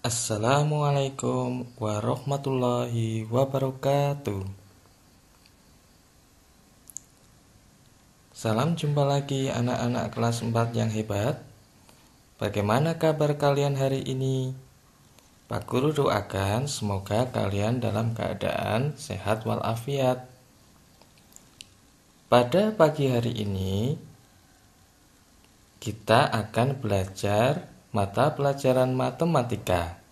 Assalamualaikum warahmatullahi wabarakatuh. Salam jumpa lagi anak-anak kelas 4 yang hebat. Bagaimana kabar kalian hari ini? Pak Guru doakan semoga kalian dalam keadaan sehat walafiat. Pada pagi hari ini kita akan belajar mata pelajaran matematika.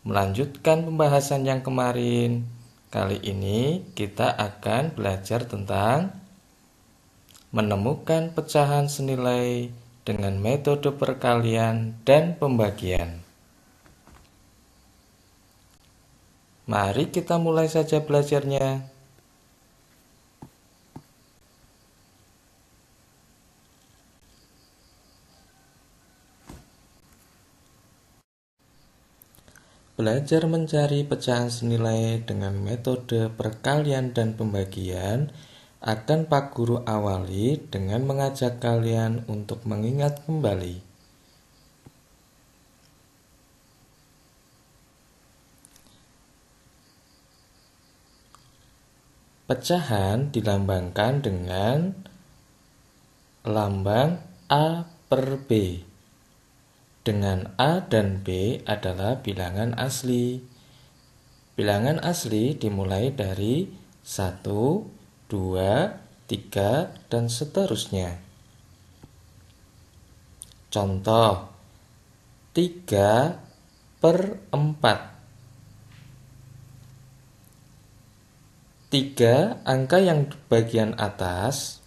Melanjutkan pembahasan yang kemarin, kali ini kita akan belajar tentang menemukan pecahan senilai dengan metode perkalian dan pembagian. Mari kita mulai saja belajarnya. Belajar mencari pecahan senilai dengan metode perkalian dan pembagian akan Pak Guru awali dengan mengajak kalian untuk mengingat kembali. Pecahan dilambangkan dengan lambang A per B. Dengan A dan B adalah bilangan asli. Bilangan asli dimulai dari 1, 2, 3, dan seterusnya. Contoh 3 per 4. 3 angka yang bagian atas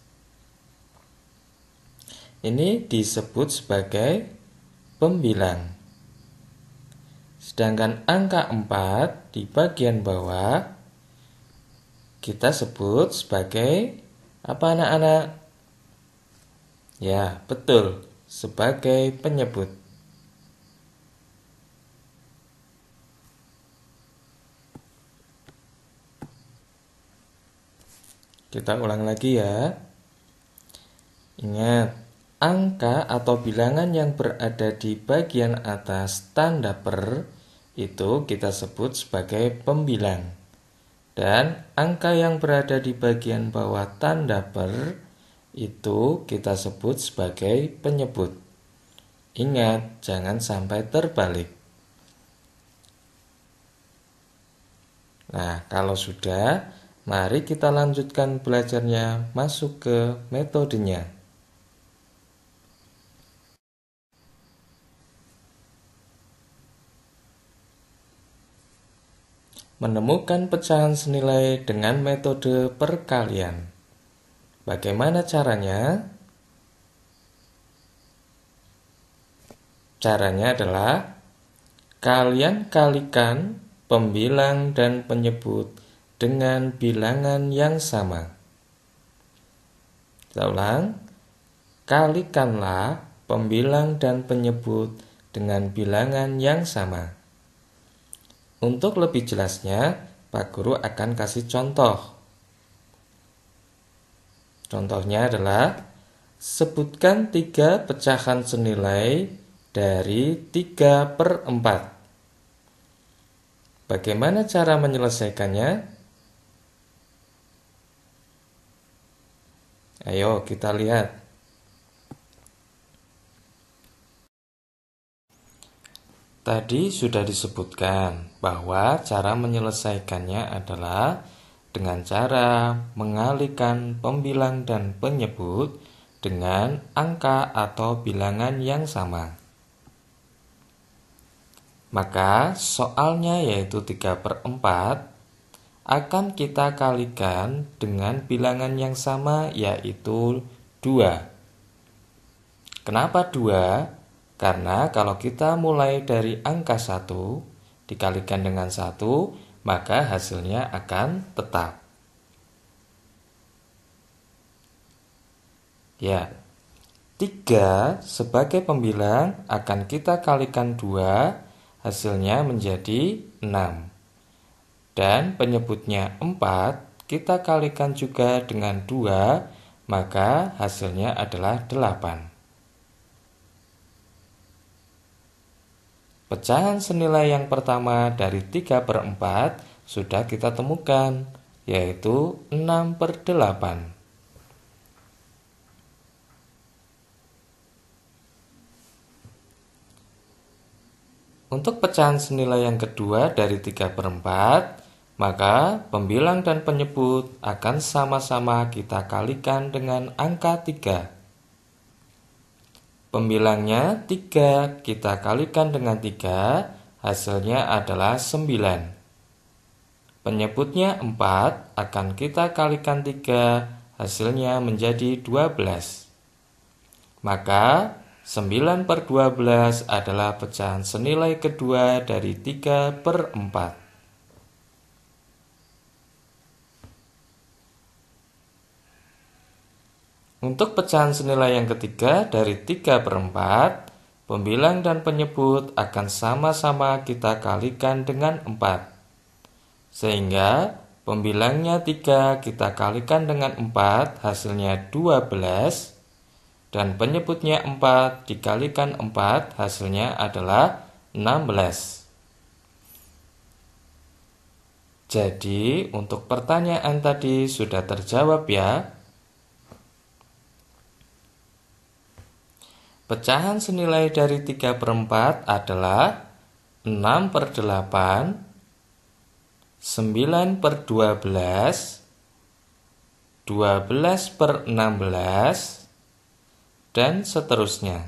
ini disebut sebagai pembilang. Sedangkan angka 4 di bagian bawah kita sebut sebagai apa anak-anak? Ya, betul, sebagai penyebut. Kita ulang lagi ya. Ingat, angka atau bilangan yang berada di bagian atas tanda per itu kita sebut sebagai pembilang. Dan angka yang berada di bagian bawah tanda per itu kita sebut sebagai penyebut. Ingat, jangan sampai terbalik. Nah, kalau sudah, mari kita lanjutkan belajarnya masuk ke metodenya. Menemukan pecahan senilai dengan metode perkalian. Bagaimana caranya? Caranya adalah kalian kalikan pembilang dan penyebut dengan bilangan yang sama. Kita ulang. Kalikanlah pembilang dan penyebut dengan bilangan yang sama. Untuk lebih jelasnya, Pak Guru akan kasih contoh. Contohnya adalah sebutkan 3 pecahan senilai dari 3 per 4. Bagaimana cara menyelesaikannya? Ayo kita lihat. Tadi sudah disebutkan bahwa cara menyelesaikannya adalah dengan cara mengalihkan pembilang dan penyebut dengan angka atau bilangan yang sama. Maka soalnya yaitu 3 per 4 akan kita kalikan dengan bilangan yang sama yaitu 2. Kenapa 2? Karena kalau kita mulai dari angka 1 dikalikan dengan 1, maka hasilnya akan tetap. Ya, 3 sebagai pembilang akan kita kalikan 2, hasilnya menjadi 6. Dan penyebutnya 4, kita kalikan juga dengan 2, maka hasilnya adalah 8. Pecahan senilai yang pertama dari 3/4 sudah kita temukan, yaitu 6/8. Untuk pecahan senilai yang kedua dari 3/4, maka pembilang dan penyebut akan sama-sama kita kalikan dengan angka 3. Pembilangnya 3 kita kalikan dengan 3, hasilnya adalah 9. Penyebutnya 4 akan kita kalikan 3, hasilnya menjadi 12. Maka 9/12 adalah pecahan senilai kedua dari 3/4. Untuk pecahan senilai yang ketiga dari 3/4, pembilang dan penyebut akan sama-sama kita kalikan dengan 4. Sehingga pembilangnya 3 kita kalikan dengan 4, hasilnya 12. Dan penyebutnya 4 dikalikan 4, hasilnya adalah 16. Jadi, untuk pertanyaan tadi sudah terjawab ya. Pecahan senilai dari 3/4 adalah 6/8, 9/12, 12/16, dan seterusnya.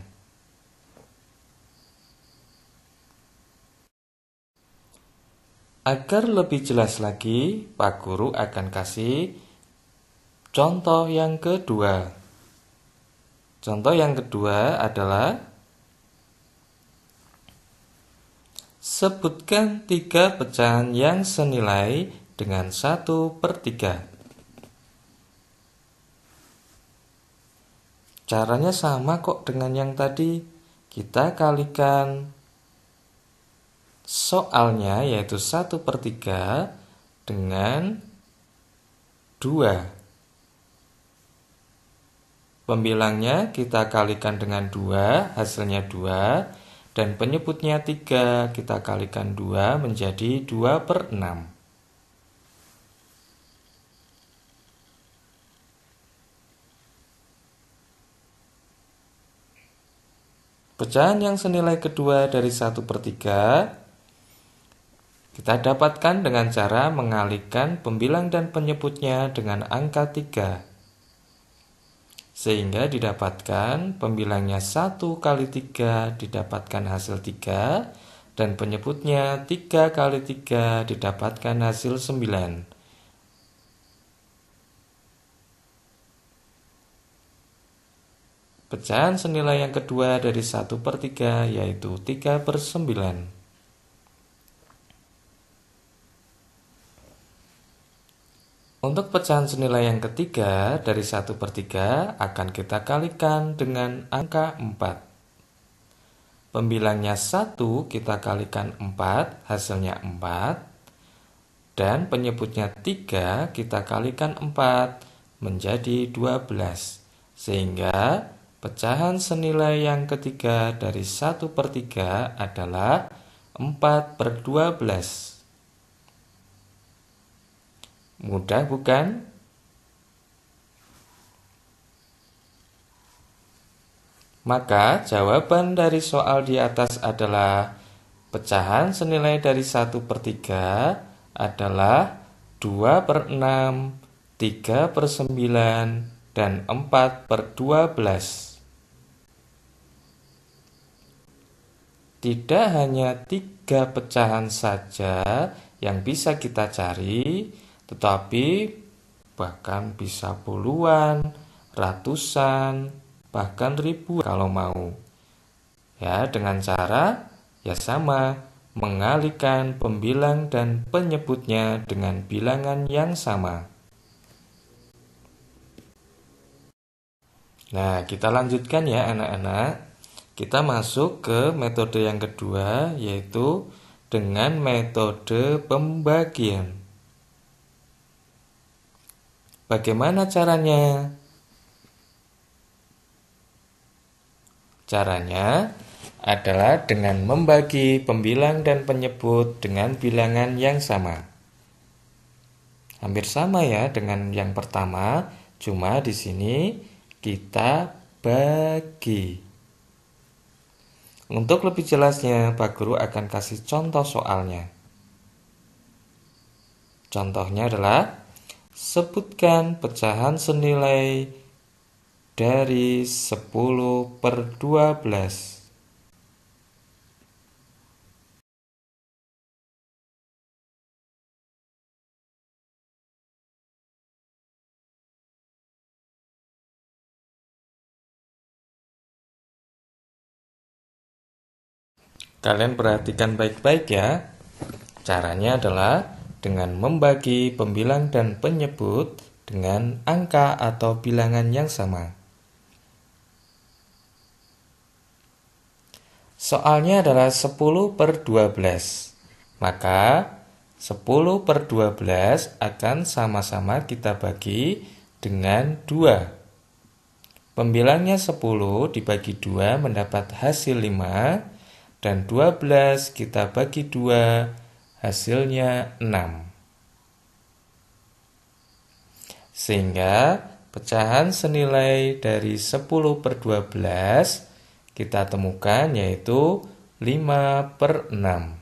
Agar lebih jelas lagi, Pak Guru akan kasih contoh yang kedua. Contoh yang kedua adalah sebutkan 3 pecahan yang senilai dengan 1/3. Caranya sama kok dengan yang tadi. Kita kalikan soalnya, yaitu 1/3 dengan 2. Pembilangnya kita kalikan dengan 2, hasilnya 2. Dan penyebutnya 3, kita kalikan 2 menjadi 2/6. Pecahan yang senilai kedua dari 1/3 kita dapatkan dengan cara mengalihkan pembilang dan penyebutnya dengan angka 3. Sehingga didapatkan pembilangnya 1 kali 3 didapatkan hasil 3, dan penyebutnya 3 kali 3 didapatkan hasil 9. Pecahan senilai yang kedua dari 1/3 yaitu 3/9. Untuk pecahan senilai yang ketiga dari 1/3 akan kita kalikan dengan angka 4. Pembilangnya 1 kita kalikan 4, hasilnya 4. Dan penyebutnya 3 kita kalikan 4 menjadi 12. Sehingga pecahan senilai yang ketiga dari 1/3 adalah 4/12. Mudah bukan? Maka jawaban dari soal di atas /adalah pecahan senilai dari 1/3 adalah 2/6, 3/9, dan 4/12. Tidak hanya 3 pecahan saja yang bisa kita cari, tetapi bahkan bisa puluhan, ratusan, bahkan ribuan kalau mau. Ya, dengan cara ya sama, mengalihkan pembilang dan penyebutnya dengan bilangan yang sama. Nah, kita lanjutkan ya anak-anak. Kita masuk ke metode yang kedua, yaitu dengan metode pembagian. Bagaimana caranya? Caranya adalah dengan membagi pembilang dan penyebut dengan bilangan yang sama. Hampir sama ya dengan yang pertama, cuma di sini kita bagi. Untuk lebih jelasnya, Pak Guru akan kasih contoh soalnya. Contohnya adalah sebutkan pecahan senilai dari 10/12. Kalian perhatikan baik-baik ya. Caranya adalah dengan membagi pembilang dan penyebut dengan angka atau bilangan yang sama. Soalnya adalah 10/12. Maka 10/12 akan sama-sama kita bagi dengan 2. Pembilangnya 10 dibagi 2 mendapat hasil 5, dan 12 kita bagi 2 hasilnya 6. Sehingga pecahan senilai dari 10/12 kita temukan yaitu 5/6.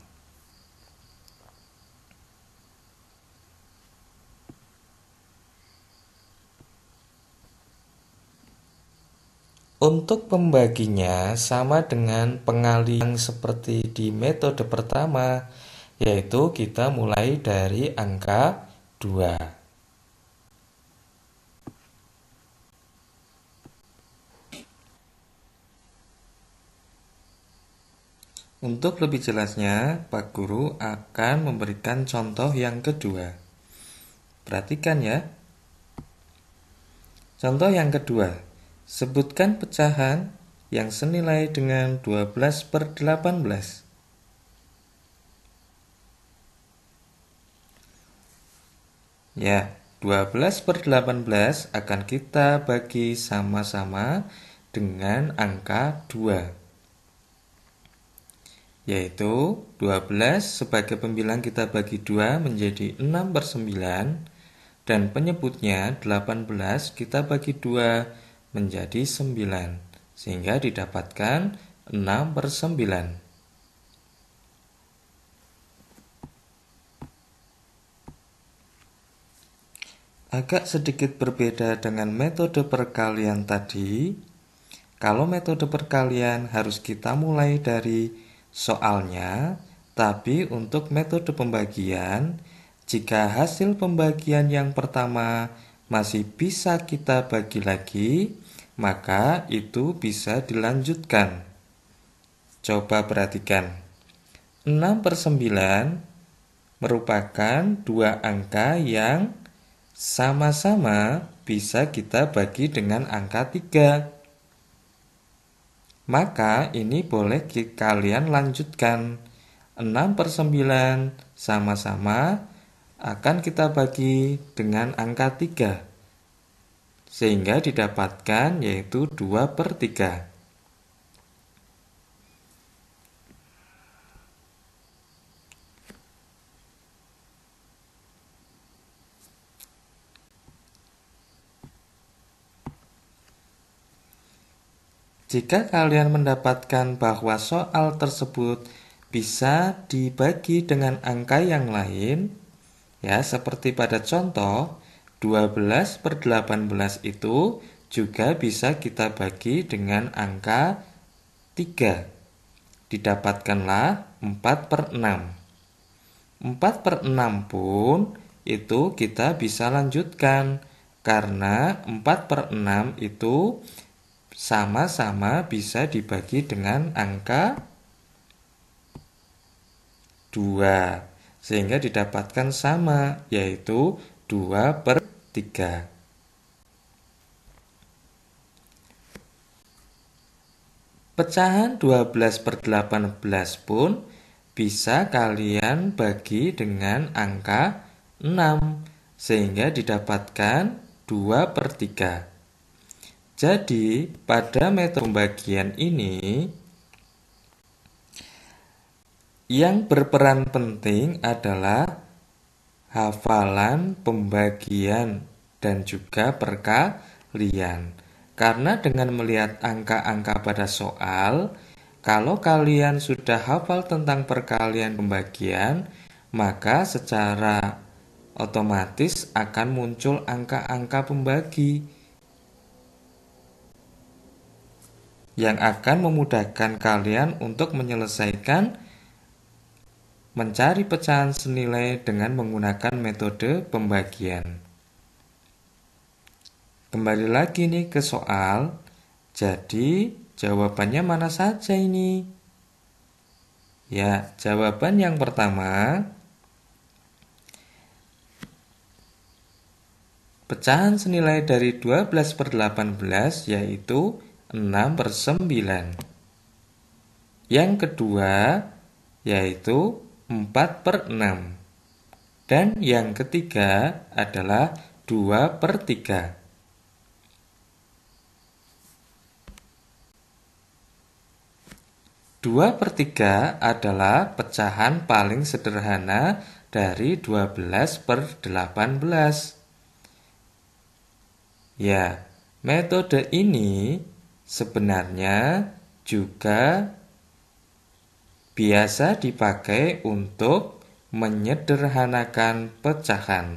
Untuk pembaginya sama dengan pengalihan seperti di metode pertama, yaitu kita mulai dari angka 2. Untuk lebih jelasnya, Pak Guru akan memberikan contoh yang kedua. Perhatikan ya. Contoh yang kedua, sebutkan pecahan yang senilai dengan 12/18. Ya, 12/18 akan kita bagi sama-sama dengan angka 2. Yaitu 12 sebagai pembilang kita bagi 2 menjadi 6/9, dan penyebutnya 18 kita bagi 2 menjadi 9, sehingga didapatkan 6/9. Agak sedikit berbeda dengan metode perkalian tadi. Kalau metode perkalian harus kita mulai dari soalnya, tapi untuk metode pembagian, jika hasil pembagian yang pertama masih bisa kita bagi lagi, maka itu bisa dilanjutkan. Coba perhatikan. 6/9 merupakan dua angka yang sama-sama bisa kita bagi dengan angka 3. Maka ini boleh kalian lanjutkan. 6/9 sama-sama akan kita bagi dengan angka 3. Sehingga didapatkan yaitu 2/3. Jika kalian mendapatkan bahwa soal tersebut bisa dibagi dengan angka yang lain, ya seperti pada contoh 12/18 itu juga bisa kita bagi dengan angka 3. Didapatkanlah 4/6. 4/6 pun itu kita bisa lanjutkan, karena 4/6 itu sama-sama bisa dibagi dengan angka 2, sehingga didapatkan sama, yaitu 2/3. Pecahan 12/18 pun bisa kalian bagi dengan angka 6, sehingga didapatkan 2/3. Jadi, pada metode pembagian ini, Yang berperan penting adalah hafalan, pembagian, dan juga perkalian. Karena dengan melihat angka-angka pada soal, kalau kalian sudah hafal tentang perkalian pembagian, maka secara otomatis akan muncul angka-angka pembagi yang akan memudahkan kalian untuk menyelesaikan mencari pecahan senilai dengan menggunakan metode pembagian. Kembali lagi nih ke soal. Jadi jawabannya mana saja ini? Ya, jawaban yang pertama, pecahan senilai dari 12/18 yaitu 6/9. Yang kedua yaitu 4/6. Dan yang ketiga adalah 2/3. 2/3 adalah pecahan paling sederhana dari 12/18. Ya, metode ini sebenarnya juga biasa dipakai untuk menyederhanakan pecahan.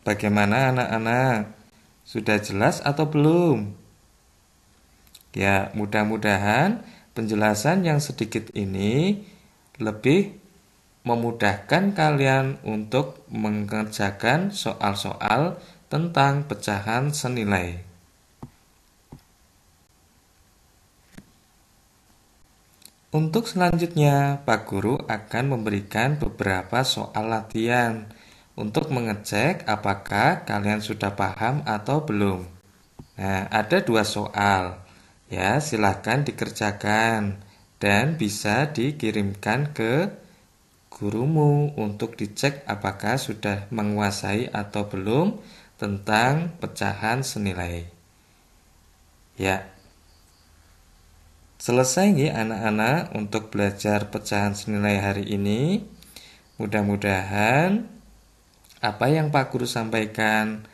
Bagaimana anak-anak? Sudah jelas atau belum? Ya, mudah-mudahan penjelasan yang sedikit ini lebih memudahkan kalian untuk mengerjakan soal-soal tentang pecahan senilai. Untuk selanjutnya, Pak Guru akan memberikan beberapa soal latihan untuk mengecek apakah kalian sudah paham atau belum. Nah, ada 2 soal. Ya, silahkan dikerjakan dan bisa dikirimkan ke gurumu untuk dicek apakah sudah menguasai atau belum tentang pecahan senilai. Ya, selesai nih anak-anak untuk belajar pecahan senilai hari ini. Mudah-mudahan apa yang Pak Guru sampaikan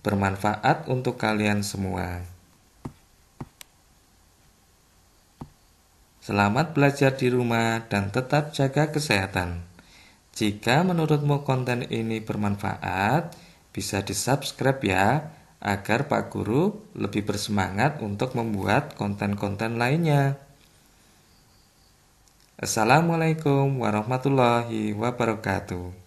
bermanfaat untuk kalian semua. Selamat belajar di rumah dan tetap jaga kesehatan. Jika menurutmu konten ini bermanfaat, bisa di-subscribe ya, agar Pak Guru lebih bersemangat untuk membuat konten-konten lainnya. Assalamualaikum warahmatullahi wabarakatuh.